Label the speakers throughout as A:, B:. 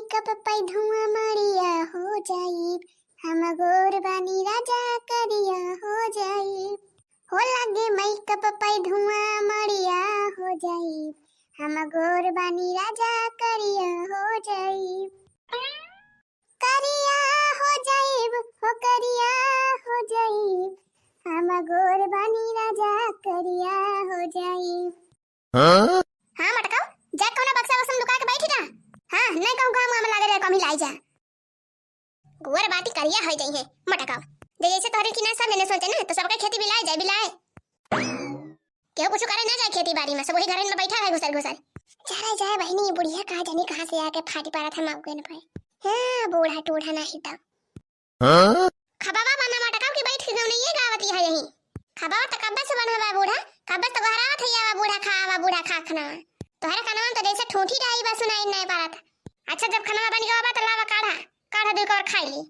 A: Makeup पे धुआं मड़िया हो जाई, हम गोर बानी राजा करिया हो जाई। हो लगे मेकअप पे धुआं मड़िया हो जाई, हम गोर बानी राजा करिया हो जाई। करिया हो जाई, हो करिया हो जाई, हम गोर बानी राजा करिया हो जाई। हाँ मटकाओ जा कोना बक्सा वसम लुका के बैठी ना। हाँ नहीं कहूं काम में लागे रे कमी लाई जा। गोर बाटी करिया हो जाई है मटकाओ। जैसे तोहरे की ना सब मैंने सोचे ना तो सबके खेती बिलाए जाए बिलाए। क्यों कुछ करे ना जाए खेती बाड़ी में, सब वही घर में बैठा है घुसर घुसर। चला जाए बहनी बुढ़िया कहां जाने कहां से आके फाटी पड़ा था माउके न पे। हां बूढ़ा टूढ़ा नहीं था। खबावा बना मटकाओ की बैठ के गौ नहीं गावती है यही। खबावा त कब्बे से बनवा बूढ़ा, कब्बे तो गहरावा थैया बूढ़ा खाना। तोहरा खाना तो जैसे ठूठी रही बस सुनाई नहीं पारत। अच्छा जब खाना बन गया तो लावा काढ़ा दे और खाई ली।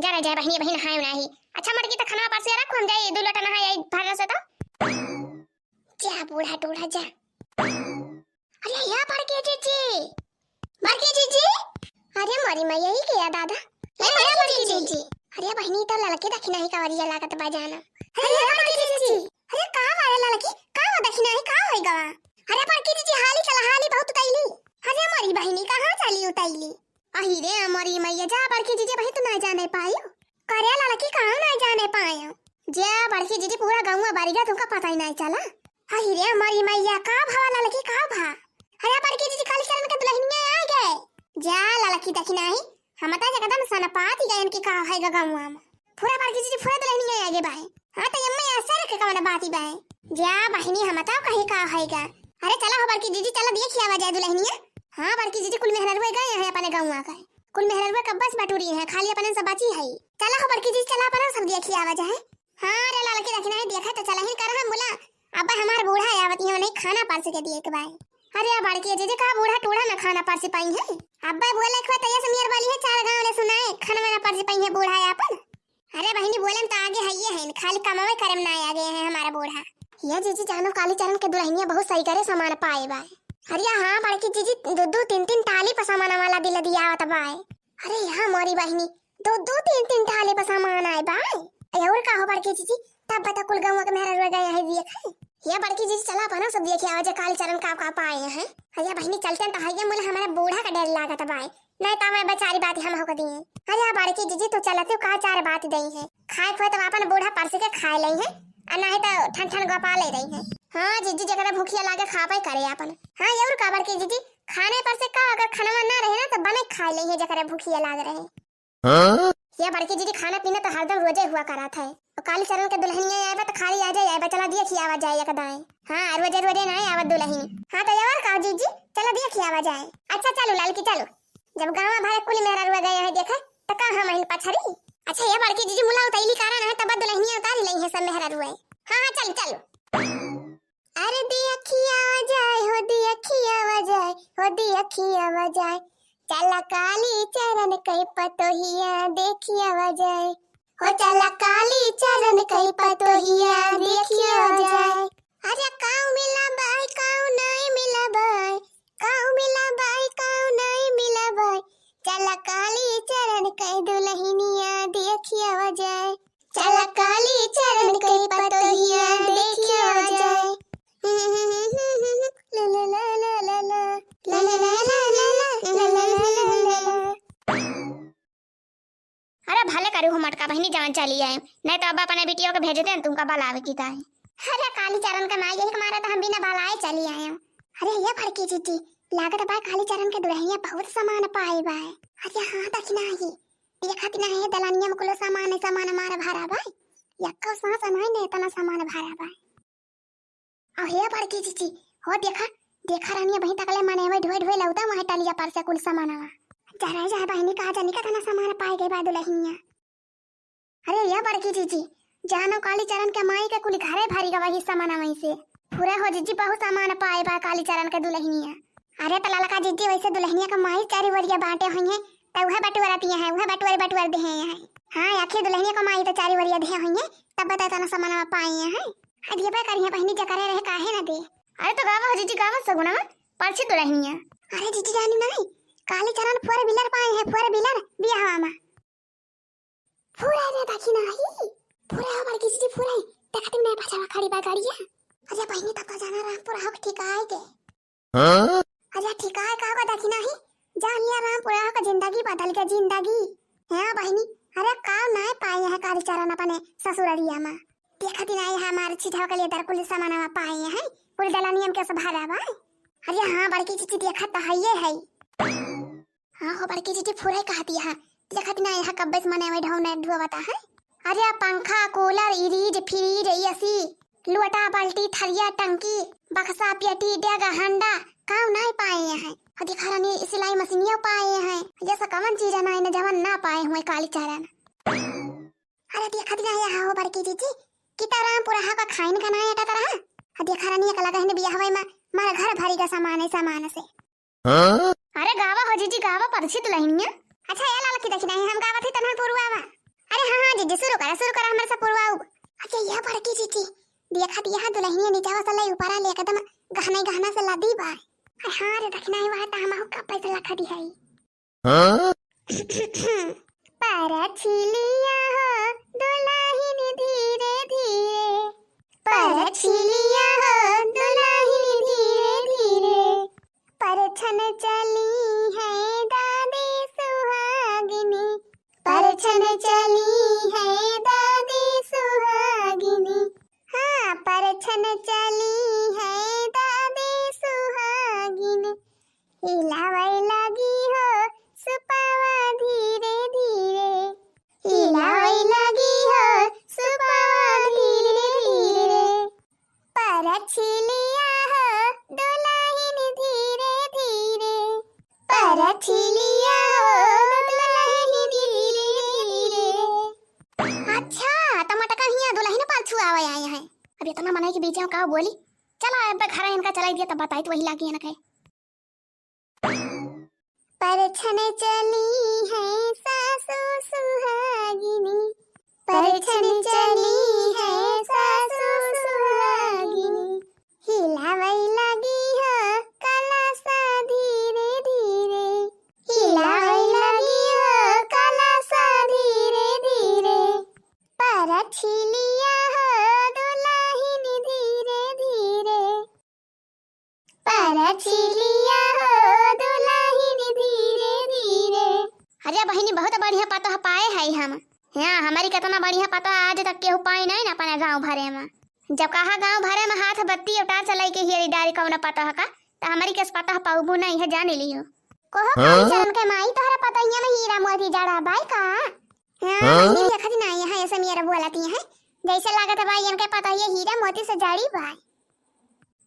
A: जा रे जा बहनी बहन हाय नहीं। अच्छा मटकी तो खाना पास रख हम जाई दो लोटा नहाई भागा से तो। जा बूढ़ा टूढ़ा जा। अरे या पड़ के जीजी अरे मरी मैं यही किया दादा। अरे पड़ के जीजी अरे बहनी तो लड़के दखिना ही कवरिया लागत बजाना। अरे पड़ के जीजी अरे का वाला लड़की का दखिना ही का होई गवा। अरे पड़ के जीजी हाली चला हाली बहुत उतैली। अरे मरी बहनी कहां चली उतैली। अही रे मरी मैया जा पड़ के जीजी बहनी तो ना जाने पायो। करे लड़की कहां ना जाने पायो। जा पड़ के जीजी पूरा गांव में बारीगा तुमका पता ही नहीं चला। अही रे मरी मैया का भावा लड़की का भा। अरे पड़ के जीजी काली शरण के दुल्हनिया आ गए। जा लड़की दखिना ही हम ता जगदम सन पाती गयन की का है गांव में। पूरा पड़ के जीजी पूरा दुल्हनिया आ गए भाई। हां तो यम्मा असर के कवना बाती बाय। जा बहनी हम ता कहीं का हैगा। अरे चला हो बड़की जीजी चला देखिए आवा जाए दुल्हनिया। हां बड़की जीजी कुल मेहररुए गए हैं अपने गांव का। कुल मेहररुए कब बस बटूरी है खाली अपने सब बाची है। चला हो बड़की जीजी चला अपन सब देखिए आवा जाए। हां रे लड़की रखना है देखा तो चला ही कर हम बोला अब्बा हमार बूढ़ा आवत है नहीं खाना पार से के दिए के भाई। अरे बड़की जीजी का बूढ़ा टूढ़ा ना खाना पार से पाई है। अब्बा बोले खवा तैया समीर वाली है चार गांव ने सुनाए खाना वाला पार से पाई है बूढ़ा अपन। अरे बहनी बोले तो आगे है ये है खाली कमावे करम ना आ गए हैं हमारा बूढ़ा। ये जीजी जानो काली चरण के दुल्हनिया बहुत सही करे सामान पाए बाय। अरे हां बड़की जीजी दो तीन टाली पर सामान वाला दिल दिया आवत बाय। अरे यहां मोरी बहनी दो तीन टाली पर सामान आए बाय। और का हो बड़की जीजी तब बता कुल गांव के मेहरा गए है देख। ये बड़की जीजी चला पाना सब देखिए आवाज काली चरण का पाए हैं। अरे बहनी चलते तो है बोले हमारा बूढ़ा का डर लागत बाय नहीं तो मैं बेचारी बात हम हो दिए। अरे बड़की जीजी तो चलते का चार बात दई है खाए खोए तो अपन बूढ़ा परस के खाए ले है नहीं तो ठन गोपा ले रही है। हां जीजी जकरा भूखिया लागे खापे करे अपन। हां और का बड़की जीजी खाने पर से का अगर खाना ना रहे ना तो बने खाए ले है जकरा भूखिया लाग रहे। ये बड़की जीजी खाना पीना तो हरदम रोजे हुआ करत है। और काली चरण के दुल्हनिया आवे तो खाली आ जाए चला देखिए आवा जाए एकदाए। हां रोजे रोजे ना आवे दुल्हनी। हां तो और का जीजी चला देखिए आवा जाए। अच्छा चलो लड़की चलो जब गांव भरे कुल मेहरा रुआ गए है देखे तो का हम इन पछड़ी। अच्छा ये बड़की जीजी मुला उतैली कारण है तब दुल्हनिया उतार ले है सब मेहरा रुए। हां चल चलो। अरे दी अखिया आ जाए हो दी अखिया आ जाए हो दी अखिया आ जाए चला काली चरण कई पतोहिया देखिया आ जाए हो चला काली चरण कई पतोहिया देखिया आ जाए। अरे काऊ मिला बाई काऊ नहीं मिला बाई काऊ मिला बाई काऊ नहीं मिला बाई चला काली चरण कई दुल्हनिया देखिया आ जाए चला काली चरण कई पतोहिया देखिया आ जाए। ला ला ला ला ला ला ला ला ला ला ला। अरे भले करू हम मटका बहनी जान चली आए नहीं तो अब अपने बेटियों को भेजते हैं तुमका बलावे की ताई। अरे काली चरण का माई यही हमारा तो हम बिना बलाए चली आए। अरे ये बड़की जीजी लागत बा काली चरण के दुल्हनिया बहुत सामान पाए बाय। अरे हां दखना ही देखा तना है दलानिया में कुल सामान मारा भरा बाय यक्का सांस नहीं ने इतना सामान भरा बाय। और हे बड़की जीजी हो देखा रानिया बही तकले माने वे ढोई लौटा वहां टलिया पर से कुल सामानवा जरा जा बहनी का जानी का तना सामान पाए गए बा दुल्हनिया। अरे ये बड़की जीजी जानो काली चरण के माई के कुल घरे भरी गवा ही सामान वहीं से पूरा हो जीजी बहुत सामान पाए बा काली चरण के दुल्हनिया। अरे तो ललका जीजी वैसे दुल्हनिया का माई चारी वरिया बांटे हुई है तो वह बटुआरा पिया है वह बटुआर दे हैं। हां आखिर दुल्हनिया का माई तो चारी वरिया दे हुई है तब बता तना सामान पाए हैं। अरे बे करिए बहनी जकरे रहे काहे ना दे। अरे तो गावा जीजी गावा सगुना परछी दुल्हनिया। अरे जीजी जानी नहीं काली चरण फोर व्हीलर पाए है, फोर व्हीलर बियाह में पूरा रे देखी नहीं पूरा हमार किसी पूरा देखत में पाछा खड़ी बा गाड़िया। अरे बहिनी तब तो जाना रामपुरा हो ठीक है के हां। अरे ठीक है का को देखी नहीं जानिया रामपुरा हो का जिंदगी बदल के जिंदगी है बहिनी। अरे का ना पाए है काली चरण अपने ससुररिया में देखत नहीं हमारे छिठा के लिए दर कुल सामान में पाए हैं कुल दलानियम के सब भरा बा। अरे हां बड़की चीची देखत है ये है हां हो बड़की चीची पूरा कहती है देखत नहीं है कब्बे से मने में ढौने धुआवता है। अरे पंखा कूलर इरीज फ्रीज एसी लोटा बाल्टी थरिया टंकी बक्सा पेटी डेगा हंडा काम नहीं पाए हैं। दिखा रही सिलाई मशीनिया पाए हैं जैसा कमन चीज है ना जवन ना पाए हुए काली चरण। अरे देखत नहीं है हो बड़की चीची किता रामपुरा हा का खाइन का ना एटा तरह देखा रही का लगा है बियाह में मारा घर भरी का सामान है सामान से हां। अरे गावा हो जीजी गावा परिचित लहिनिया। अच्छा ये लाल की देखी नहीं हम गावा थी तन्हा पुरवावा। अरे हां हां जीजी शुरू कर हमर से पुरवाऊ। अच्छा ये बड़की चीची देखत यहां दुल्हनिया नीचावा से लई ऊपर ले एकदम गहना से लादी बा। अरे हां रे देखना ही वहां ता हम का पैसा लखा दी है हां। पर छिलिया हो दुल्हन धीरे धीरे पर छिलिया हो दुल्हन धीरे धीरे पर छन चली है दादी सुहागिनी पर छन चली है दादी सुहागिनी हाँ पर छन चली है दादी सुहागिनी हिलावै लगी हो सुपावा धीरे धीरे हिलावै लगी हो सुपावा धीरे धीरे पर छिलिया हो दुल्हन धीरे धीरे पर छिलिया हो दुल्हन धीरे धीरे। अच्छा टमाटर का हिया दुल्हन पाछू आवे आए हैं अब इतना मनाई के बीच में का बोली चला अब घर इनका चलाई दिया तब बताई तो वही लागी है ना कहे पर छने चली है सासू सुहागिनी पर छने चली है सासू सुहागिनी हिलावै लगी हो कला सा धीरे धीरे हिलावै लगी हो कला सा धीरे धीरे पर छिलिया हो दुल्हन धीरे धीरे पर छिलिया हो दुल्हन धीरे धीरे। अरे बहिनी बहुत बढ़िया पता पाए है हम यहाँ हमारी कितना बढ़िया पता आज तक केहू पाई नहीं ना अपने गांव भरे में। जब कहा गांव भरे में हाथ बत्ती उतार चलाई के ही डारी कौन पता है का तो हमारी किस पता पाऊबू नहीं है जाने लियो कोहो चरण के माई तोहरा पता ही में हीरा मोती जड़ा बाई का हां ये देखत नहीं है ऐसे मेरा बोलती है जैसे लागत है भाई इनके पता ये हीरा मोती से जड़ी भाई।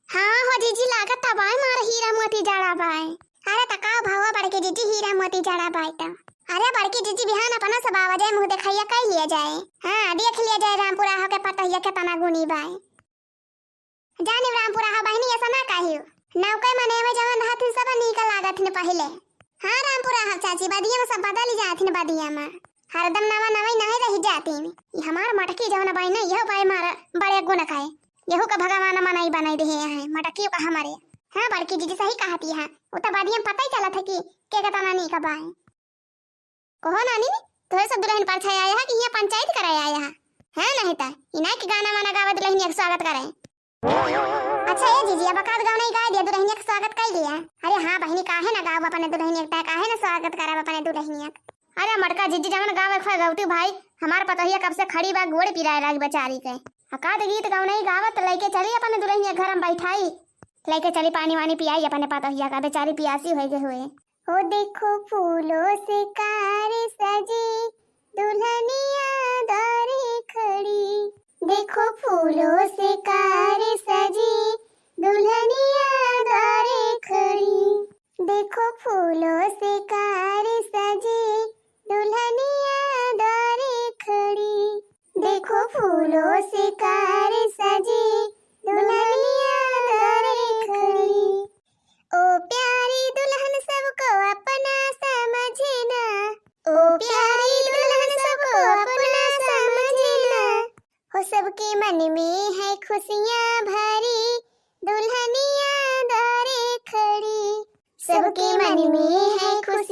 A: हां हो जीजी लागत था भाई मार हीरा मोती जड़ा भाई। अरे तका भावा बड़के जीजी हीरा मोती जड़ा भाई ता अरे बड़की जीजी बिहान अपना सब आवाज मुंह दिखाइया कह लिया जाए हां देख लिया जाए रामपुरा हो के पता ये कितना गुनी भाई जाने रामपुरा हो बहनी ऐसा ना कहियो नौके मने में जवन हाथ सब निकल लागत ने पहले हां रामपुरा हो चाची बदिया में सब बदल जात ने बदिया में हरदम नवा नवा नहीं रह जाती ये हमार मटकी जवन भाई ना यह भाई मार बड़े गुण खाए यहू का भगवान मनाई बनाई दे है मटकी का हमारे हां बड़की जीजी सही कहती है वो तो बदिया में पता ही चला था कि के कतना नहीं का भाई कहो नानी तोरे सब दुल्हन पर छाया आया है कि यहाँ पंचायत कराया आया है नहीं ता इना के गाना वाना गावे दुल्हन के स्वागत करे। अच्छा ये जीजी अब का गाना ही गा दिया दुल्हन के स्वागत कर लिया। अरे हां बहनी काहे ना गाव अपने दुल्हन का काहे ना स्वागत कराव अपने दुल्हन। अरे मटका जीजी जवन गावे खा गौती भाई हमार पतोहिया कब से खड़ी बा गोड़ पिराए लागी बेचारी के अकाद गीत गाना ही गावत लेके चली अपने दुल्हन के घर में बैठाई लेके चली पानी वानी पियाई अपने पतोहिया का बेचारी पियासी होए गए हुए। ओ देखो फूलों से कार सजी दुल्हनिया दारे खड़ी देखो फूलों से कार सजी दुल्हनिया दारे खड़ी देखो फूलों से कार सजी दुल्हनिया दारे खड़ी देखो फूलों से कार सजी दुल्हनिया दारे खड़ी। ओ प्यारी दुल्हन सबको अपना समझना ओ प्यारी दुल्हन सबको अपना समझना हो सबके मन में है खुशियाँ भरी दुल्हनिया दारे खड़ी सबके मन में है खुशियाँ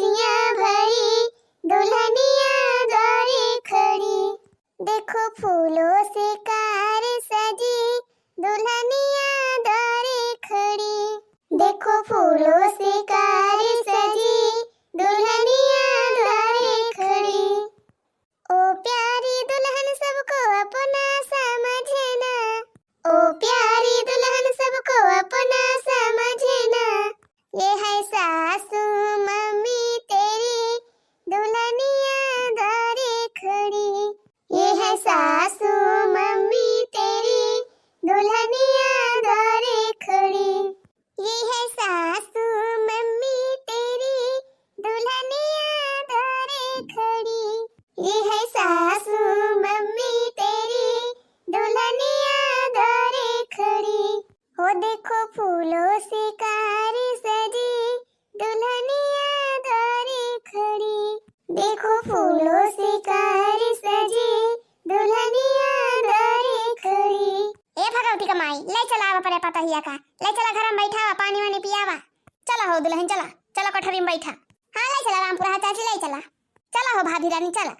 A: देखो फूलों से कार सजी दुल्हनिया दारे खड़ी। ए भगवती का माई ले चला आवा परे पतहिया का, ले चला घर में बैठावा, पानी वानी पियावा। चला हो दुल्हन चला, चला कोठरी में बैठा। हाँ ले चला रामपुरा चाची ले चला, चला हो भाभी रानी चला।